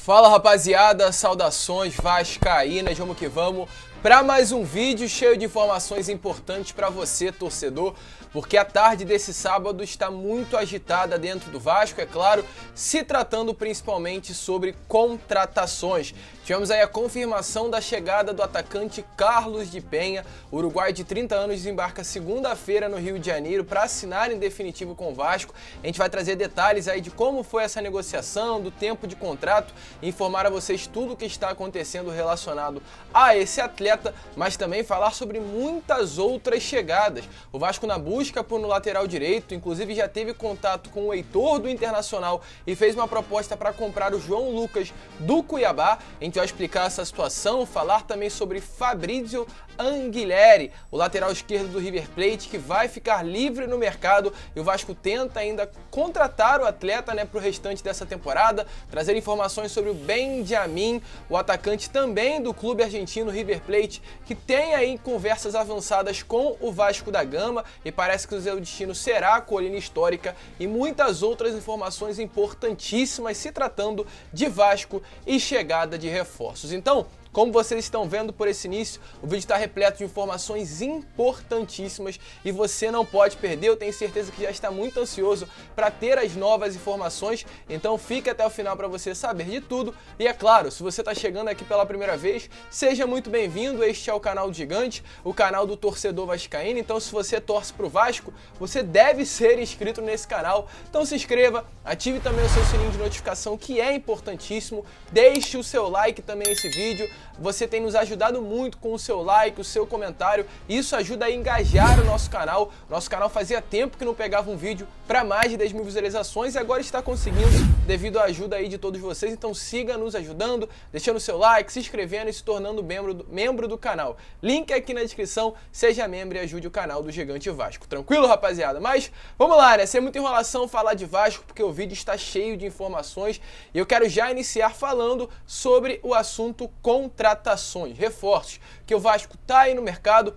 Fala rapaziada, saudações vascaínas, vamos que vamos para mais um vídeo cheio de informações importantes para você, torcedor, porque a tarde desse sábado está muito agitada dentro do Vasco, é claro, se tratando principalmente sobre contratações. Tivemos aí a confirmação da chegada do atacante Carlos de Penha, o uruguaio de 30 anos desembarca segunda-feira no Rio de Janeiro para assinar em definitivo com o Vasco. A gente vai trazer detalhes aí de como foi essa negociação, do tempo de contrato, informar a vocês tudo o que está acontecendo relacionado a esse atleta, mas também falar sobre muitas outras chegadas. O Vasco na busca por um lateral direito, inclusive já teve contato com o Heitor do Internacional e fez uma proposta para comprar o João Lucas do Cuiabá. A gente vai explicar essa situação, falar também sobre Fabrício Anguilleri, o lateral esquerdo do River Plate, que vai ficar livre no mercado e o Vasco tenta ainda contratar o atleta para o restante dessa temporada, trazer informações sobre o Benjamin, o atacante também do clube argentino River Plate, que tem aí conversas avançadas com o Vasco da Gama e parece que o seu destino será a Colina Histórica, e muitas outras informações importantíssimas se tratando de Vasco e chegada de reforços. Então, como vocês estão vendo por esse início, o vídeo está repleto de informações importantíssimas e você não pode perder. Eu tenho certeza que já está muito ansioso para ter as novas informações, então fica até o final para você saber de tudo. E é claro, se você está chegando aqui pela primeira vez, seja muito bem-vindo. Este é o canal do Gigante, o canal do torcedor vascaíno. Então, se você torce para o Vasco, você deve ser inscrito nesse canal. Então se inscreva, ative também o seu sininho de notificação, que é importantíssimo. Deixe o seu like também nesse vídeo. Você tem nos ajudado muito com o seu like, o seu comentário. Isso ajuda a engajar o nosso canal. Nosso canal fazia tempo que não pegava um vídeo para mais de 10 mil visualizações e agora está conseguindo devido à ajuda aí de todos vocês. Então siga nos ajudando, deixando o seu like, se inscrevendo e se tornando membro do canal. Link aqui na descrição, seja membro e ajude o canal do Gigante Vasco. Tranquilo, rapaziada? Mas vamos lá, né? Sem muita enrolação falar de Vasco, porque o vídeo está cheio de informações e eu quero já iniciar falando sobre o assunto contratações, reforços, que o Vasco está aí no mercado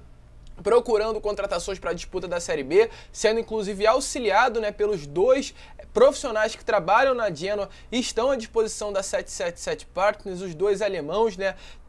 procurando contratações para a disputa da Série B, sendo inclusive auxiliado pelos dois profissionais que trabalham na Genoa e estão à disposição da 777 Partners, os dois alemãos,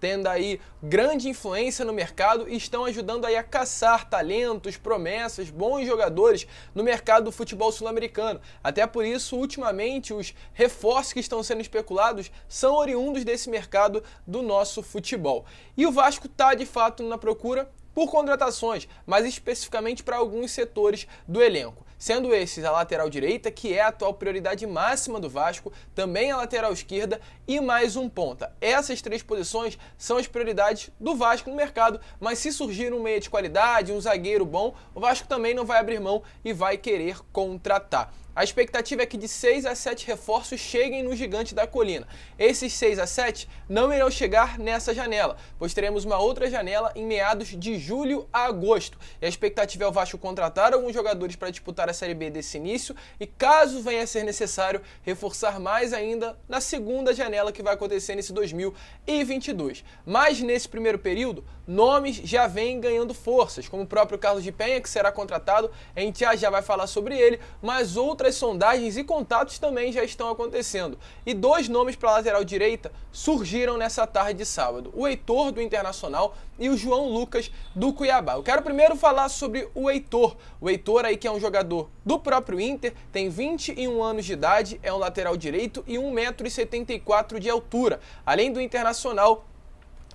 tendo aí grande influência no mercado e estão ajudando aí a caçar talentos, promessas, bons jogadores no mercado do futebol sul-americano. Até por isso, ultimamente, os reforços que estão sendo especulados são oriundos desse mercado do nosso futebol. E o Vasco está, de fato, na procura por contratações, mas especificamente para alguns setores do elenco, sendo esses a lateral direita, que é a atual prioridade máxima do Vasco, também a lateral esquerda e mais um ponta. Essas três posições são as prioridades do Vasco no mercado, mas se surgir um meia de qualidade, um zagueiro bom, o Vasco também não vai abrir mão e vai querer contratar. A expectativa é que de 6 a 7 reforços cheguem no Gigante da Colina. Esses 6 a 7 não irão chegar nessa janela, pois teremos uma outra janela em meados de julho a agosto. E a expectativa é o Vasco contratar alguns jogadores para disputar a Série B desse início e, caso venha a ser necessário, reforçar mais ainda na segunda janela que vai acontecer nesse 2022. Mas nesse primeiro período, nomes já vêm ganhando forças, como o próprio Carlos de Penha, que será contratado, a gente já vai falar sobre ele, mas outras sondagens e contatos também já estão acontecendo. E dois nomes para a lateral direita surgiram nessa tarde de sábado: o Heitor do Internacional e o João Lucas do Cuiabá. Eu quero primeiro falar sobre o Heitor. O Heitor aí, que é um jogador do próprio Inter, tem 21 anos de idade, é um lateral direito e 1,74 m de altura. Além do Internacional,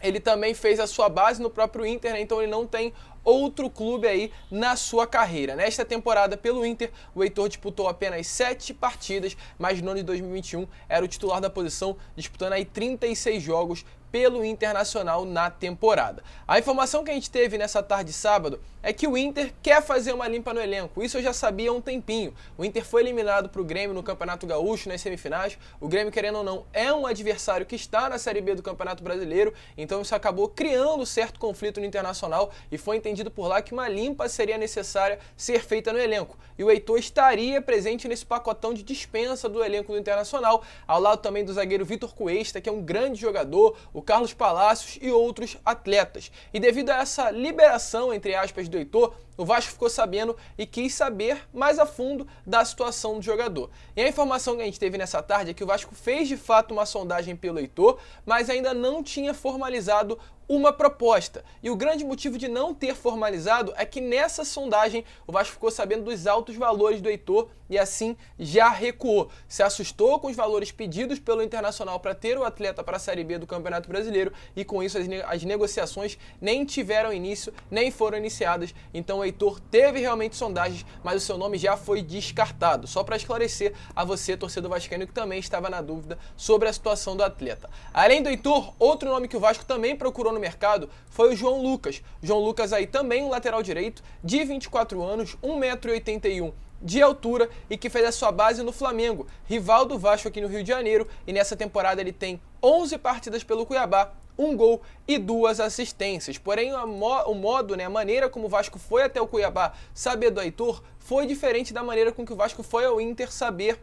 ele também fez a sua base no próprio Inter, então ele não tem outro clube aí na sua carreira. Nesta temporada pelo Inter, o Heitor disputou apenas 7 partidas, mas no ano de 2021 era o titular da posição, disputando aí 36 jogos pelo Internacional na temporada. A informação que a gente teve nessa tarde de sábado é que o Inter quer fazer uma limpa no elenco. Isso eu já sabia há um tempinho. O Inter foi eliminado para o Grêmio no Campeonato Gaúcho, nas semifinais. O Grêmio, querendo ou não, é um adversário que está na Série B do Campeonato Brasileiro, então isso acabou criando certo conflito no Internacional e foi entendido por lá que uma limpa seria necessária ser feita no elenco. E o Heitor estaria presente nesse pacotão de dispensa do elenco do Internacional, ao lado também do zagueiro Vitor Cuesta, que é um grande jogador, o Carlos Palacios e outros atletas. E devido a essa liberação, entre aspas, do Heitor, o Vasco ficou sabendo e quis saber mais a fundo da situação do jogador. E a informação que a gente teve nessa tarde é que o Vasco fez de fato uma sondagem pelo Heitor, mas ainda não tinha formalizado uma proposta. E o grande motivo de não ter formalizado é que nessa sondagem o Vasco ficou sabendo dos altos valores do Heitor e assim já recuou. Se assustou com os valores pedidos pelo Internacional para ter o atleta para a Série B do Campeonato Brasileiro e com isso as negociações nem tiveram início, nem foram iniciadas. Então o Heitor teve realmente sondagens, mas o seu nome já foi descartado. Só para esclarecer a você, torcedor vascaíno, que também estava na dúvida sobre a situação do atleta. Além do Heitor, outro nome que o Vasco também procurou no mercado foi o João Lucas. João Lucas aí também um lateral direito de 24 anos, 1,81 m de altura e que fez a sua base no Flamengo, rival do Vasco aqui no Rio de Janeiro, e nessa temporada ele tem 11 partidas pelo Cuiabá, 1 gol e 2 assistências. Porém, o modo, a maneira como o Vasco foi até o Cuiabá saber do Heitor foi diferente da maneira com que o Vasco foi ao Inter saber.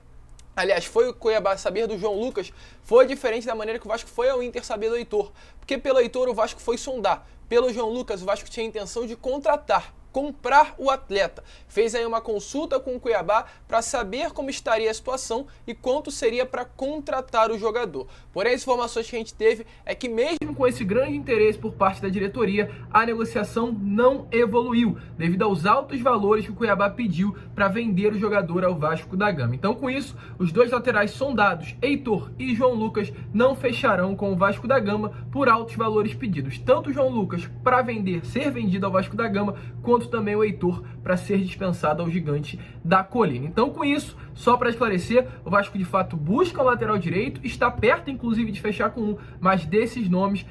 Aliás, foi o Cuiabá saber do João Lucas, foi diferente da maneira que o Vasco foi ao Inter saber do Heitor. Porque pelo Heitor o Vasco foi sondar, pelo João Lucas o Vasco tinha a intenção de comprar o atleta. Fez aí uma consulta com o Cuiabá para saber como estaria a situação e quanto seria para contratar o jogador. Porém, as informações que a gente teve é que mesmo com esse grande interesse por parte da diretoria, a negociação não evoluiu, devido aos altos valores que o Cuiabá pediu para vender o jogador ao Vasco da Gama. Então, com isso, os dois laterais sondados, Heitor e João Lucas, não fecharão com o Vasco da Gama por altos valores pedidos. Tanto o João Lucas para ser vendido ao Vasco da Gama, quanto também o Heitor para ser dispensado ao Gigante da Colina. Então, com isso, só para esclarecer, o Vasco de fato busca o lateral direito, está perto inclusive de fechar com um, mas desses nomes,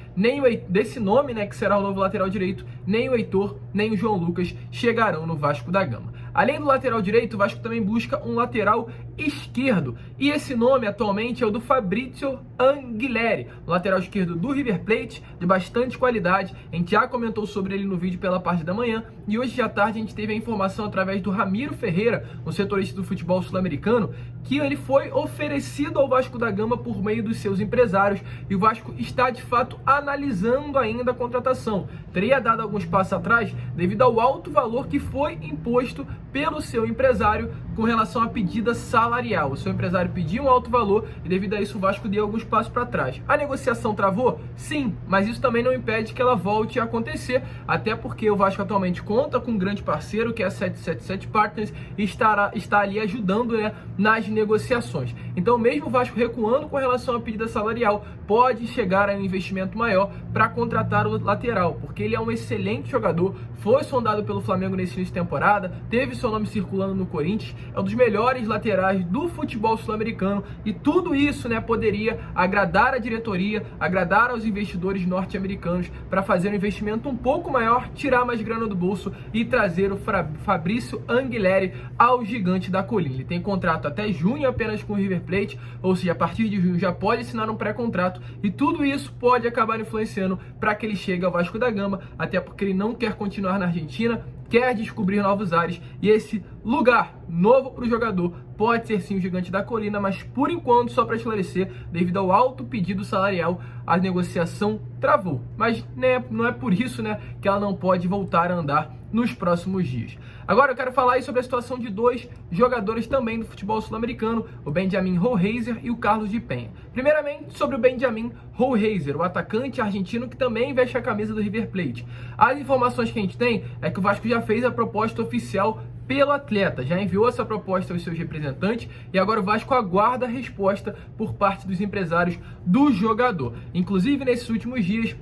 desse nome, que será o novo lateral direito, nem o Heitor, nem o João Lucas chegarão no Vasco da Gama. Além do lateral direito, o Vasco também busca um lateral esquerdo. E esse nome atualmente é o do Fabrício Anguilleri, lateral esquerdo do River Plate, de bastante qualidade. A gente já comentou sobre ele no vídeo pela parte da manhã. E hoje à tarde a gente teve a informação através do Ramiro Ferreira, um setorista do futebol sul-americano, que ele foi oferecido ao Vasco da Gama por meio dos seus empresários. E o Vasco está de fato analisando ainda a contratação. Teria dado alguns passos atrás devido ao alto valor que foi imposto pelo seu empresário com relação à pedida salarial. O seu empresário pediu um alto valor e devido a isso o Vasco deu alguns passos para trás. A negociação travou? Sim, mas isso também não impede que ela volte a acontecer, até porque o Vasco atualmente conta com um grande parceiro que é a 777 Partners e está ali ajudando nas negociações. Então mesmo o Vasco recuando com relação à pedida salarial, pode chegar a um investimento maior para contratar o lateral, porque ele é um excelente jogador, foi sondado pelo Flamengo nesse início de temporada, teve seu nome circulando no Corinthians, é um dos melhores laterais do futebol sul-americano e tudo isso poderia agradar a diretoria, agradar aos investidores norte-americanos para fazer um investimento um pouco maior, tirar mais grana do bolso e trazer o Fabrício Anguilleri ao Gigante da Colina. Ele tem contrato até junho apenas com o River Plate, ou seja, a partir de junho já pode assinar um pré-contrato e tudo isso pode acabar influenciando para que ele chegue ao Vasco da Gama, até porque ele não quer continuar na Argentina, quer descobrir novos ares e esse lugar novo para o jogador pode ser sim o Gigante da Colina, mas por enquanto, só para esclarecer, devido ao alto pedido salarial, a negociação travou. Mas não é por isso que ela não pode voltar a andar nos próximos dias. Agora eu quero falar aí sobre a situação de dois jogadores também do futebol sul-americano, o Benjamin Rollheiser e o Carlos de Penha. Primeiramente, sobre o Benjamin Rollheiser, o atacante argentino que também veste a camisa do River Plate. As informações que a gente tem é que o Vasco já fez a proposta oficial pelo atleta, já enviou essa proposta aos seus representantes e agora o Vasco aguarda a resposta por parte dos empresários do jogador. Inclusive, nesses últimos dias,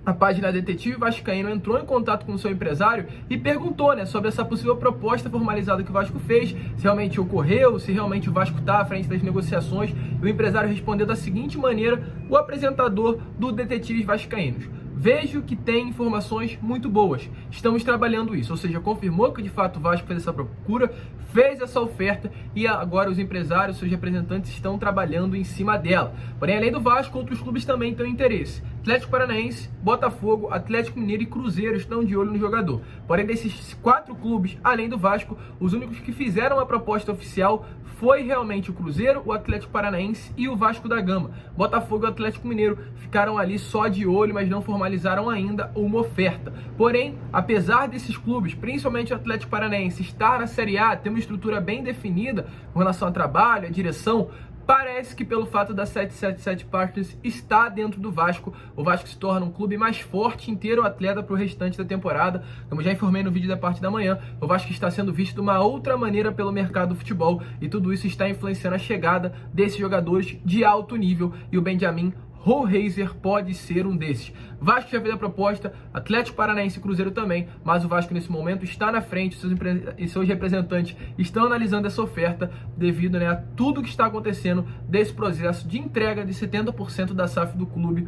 a página Detetive Vascaíno entrou em contato com o seu empresário e perguntou sobre essa possível proposta formalizada que o Vasco fez, se realmente ocorreu, se realmente o Vasco está à frente das negociações. E o empresário respondeu da seguinte maneira, o apresentador do Detetives Vascaínos: vejo que tem informações muito boas. Estamos trabalhando isso. Ou seja, confirmou que de fato o Vasco fez essa procura, fez essa oferta e agora os empresários, seus representantes estão trabalhando em cima dela. Porém, além do Vasco, outros clubes também têm interesse. Atlético Paranaense, Botafogo, Atlético Mineiro e Cruzeiro estão de olho no jogador. Porém, desses 4 clubes, além do Vasco, os únicos que fizeram a proposta oficial foi realmente o Cruzeiro, o Atlético Paranaense e o Vasco da Gama. Botafogo e o Atlético Mineiro ficaram ali só de olho, mas não formalizaram formalizaram ainda uma oferta. Porém, apesar desses clubes, principalmente o Atlético Paranaense, estar na Série A, ter uma estrutura bem definida com relação ao trabalho, à direção, parece que pelo fato da 777 Partners estar dentro do Vasco, o Vasco se torna um clube mais forte em ter o atleta para o restante da temporada. Como já informei no vídeo da parte da manhã, o Vasco está sendo visto de uma outra maneira pelo mercado do futebol e tudo isso está influenciando a chegada desses jogadores de alto nível e o Benjamin Rollheiser pode ser um desses. Vasco já fez a proposta, Atlético Paranaense e Cruzeiro também, mas o Vasco nesse momento está na frente, seus representantes estão analisando essa oferta devido, a tudo que está acontecendo desse processo de entrega de 70% da SAF do clube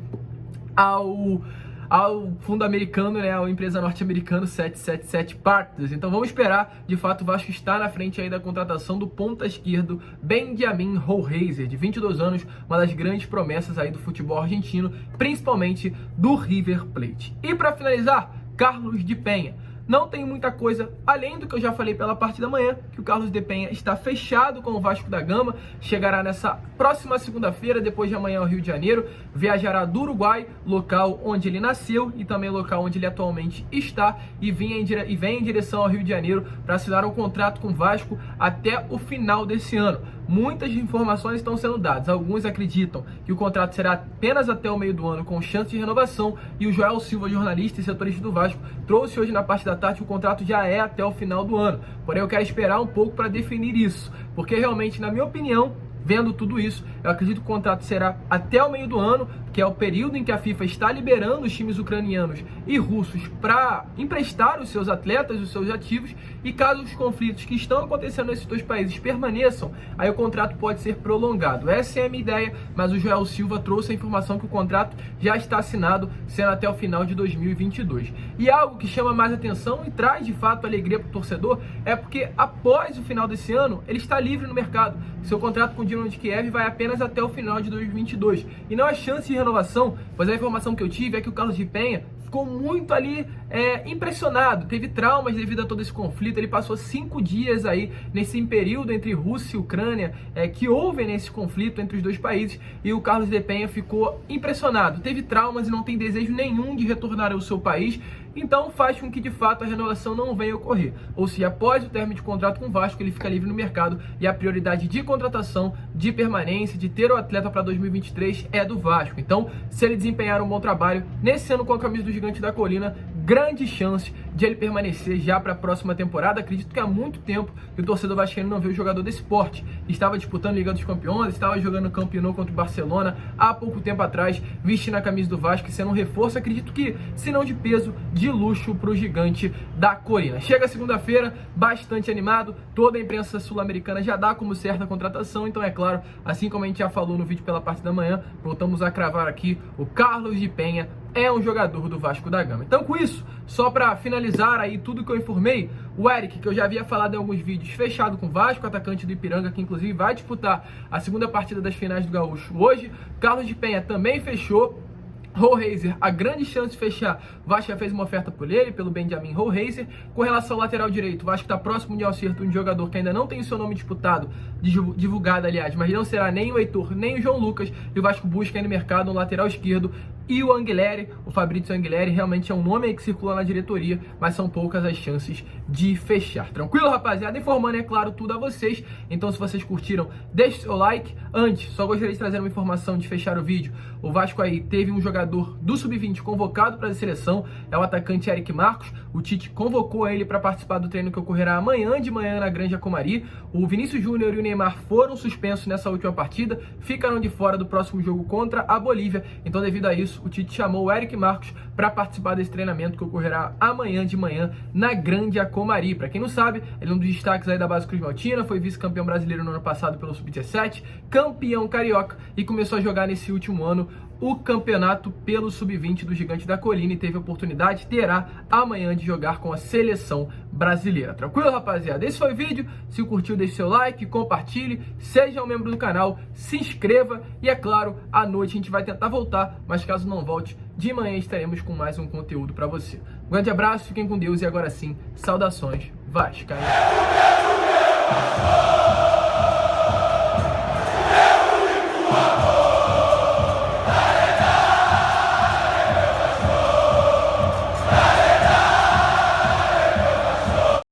ao fundo americano, à empresa norte-americana 777 Partners. Então vamos esperar, de fato o Vasco está na frente aí da contratação do ponta esquerdo Benjamin Rollheiser, de 22 anos, uma das grandes promessas aí do futebol argentino, principalmente do River Plate. E para finalizar, Carlos de Penha. Não tem muita coisa além do que eu já falei pela parte da manhã, que o Carlos de Penha está fechado com o Vasco da Gama, chegará nessa próxima segunda-feira, depois de amanhã ao Rio de Janeiro, viajará do Uruguai, local onde ele nasceu e também local onde ele atualmente está, e vem em direção ao Rio de Janeiro para assinar um contrato com o Vasco até o final desse ano. Muitas informações estão sendo dadas, alguns acreditam que o contrato será apenas até o meio do ano com chance de renovação, e o Joel Silva, jornalista e setorista do Vasco, trouxe hoje na parte da tarde que o contrato já é até o final do ano. Porém, eu quero esperar um pouco para definir isso, porque realmente, na minha opinião, vendo tudo isso, eu acredito que o contrato será até o meio do ano, que é o período em que a FIFA está liberando os times ucranianos e russos para emprestar os seus atletas, os seus ativos, e caso os conflitos que estão acontecendo nesses dois países permaneçam, aí o contrato pode ser prolongado. Essa é a minha ideia, mas o Joel Silva trouxe a informação que o contrato já está assinado, sendo até o final de 2022. E algo que chama mais atenção e traz de fato alegria para o torcedor é porque após o final desse ano, ele está livre no mercado. Seu contrato com o Dinamo de Kiev vai apenas até o final de 2022. E não há chance de renovação, pois a informação que eu tive é que o Carlos de Penha ficou muito ali impressionado, teve traumas devido a todo esse conflito. Ele passou 5 dias aí nesse período entre Rússia e Ucrânia, que houve nesse conflito entre os dois países, e o Carlos de Penha ficou impressionado, teve traumas e não tem desejo nenhum de retornar ao seu país. Então faz com que de fato a renovação não venha ocorrer, ou seja, após o término de contrato com o Vasco, ele fica livre no mercado e a prioridade de contratação, de permanência, de ter o atleta para 2023 é do Vasco. Então, se ele desempenhar um bom trabalho nesse ano com a camisa do Gigante da Colina, grande chance de ele permanecer já para a próxima temporada. Acredito que há muito tempo que o torcedor vascaíno não vê o jogador desse porte. Estava disputando a Liga dos Campeões, estava jogando Campeonato contra o Barcelona há pouco tempo atrás, vestindo a camisa do Vasco, sendo um reforço, acredito que, se não de peso, de luxo para o Gigante da Colina. Chega segunda-feira, bastante animado, toda a imprensa sul-americana já dá como certa a contratação, então é claro, assim como a gente já falou no vídeo pela parte da manhã, voltamos a cravar aqui, o Carlos de Penha é um jogador do Vasco da Gama. Então com isso, só para finalizar aí tudo que eu informei, o Eric, que eu já havia falado em alguns vídeos, fechado com o Vasco, atacante do Ipiranga, que inclusive vai disputar a segunda partida das finais do Gaúcho hoje. Carlos de Penha também fechou. Rollheiser, a grande chance de fechar, o Vasco já fez uma oferta por ele, pelo Benjamin Rollheiser. Com relação ao lateral direito, o Vasco está próximo de acerto de um jogador que ainda não tem o seu nome disputado, divulgado aliás, mas não será nem o Heitor, nem o João Lucas, e o Vasco busca aí no mercado um lateral esquerdo, e o Anguilleri, o Fabrício Anguilleri, realmente é um nome aí que circula na diretoria, mas são poucas as chances de fechar. Tranquilo, rapaziada? Informando, é claro, tudo a vocês. Então, se vocês curtiram, deixe seu like. Antes, só gostaria de trazer uma informação de fechar o vídeo. O Vasco aí teve um jogador do Sub-20 convocado para a seleção, é o atacante Eric Marcos. O Tite convocou ele para participar do treino que ocorrerá amanhã de manhã na Granja Comari. O Vinícius Júnior e o Neymar foram suspensos nessa última partida, ficaram de fora do próximo jogo contra a Bolívia. Então, devido a isso, o Tite chamou o Eric Marcos para participar desse treinamento que ocorrerá amanhã de manhã na Granja Comari. Para quem não sabe, ele é um dos destaques aí da base Cruz Maltina, foi vice-campeão brasileiro no ano passado pelo Sub-17, campeão carioca e começou a jogar nesse último ano o campeonato pelo Sub-20 do Gigante da Colina e teve a oportunidade, terá amanhã de jogar com a seleção brasileira. Tranquilo, rapaziada? Esse foi o vídeo. Se curtiu, deixe seu like, compartilhe, seja um membro do canal, se inscreva e, é claro, à noite a gente vai tentar voltar, mas caso não volte, de manhã estaremos com mais um conteúdo para você. Um grande abraço, fiquem com Deus e agora sim, saudações vascaínas.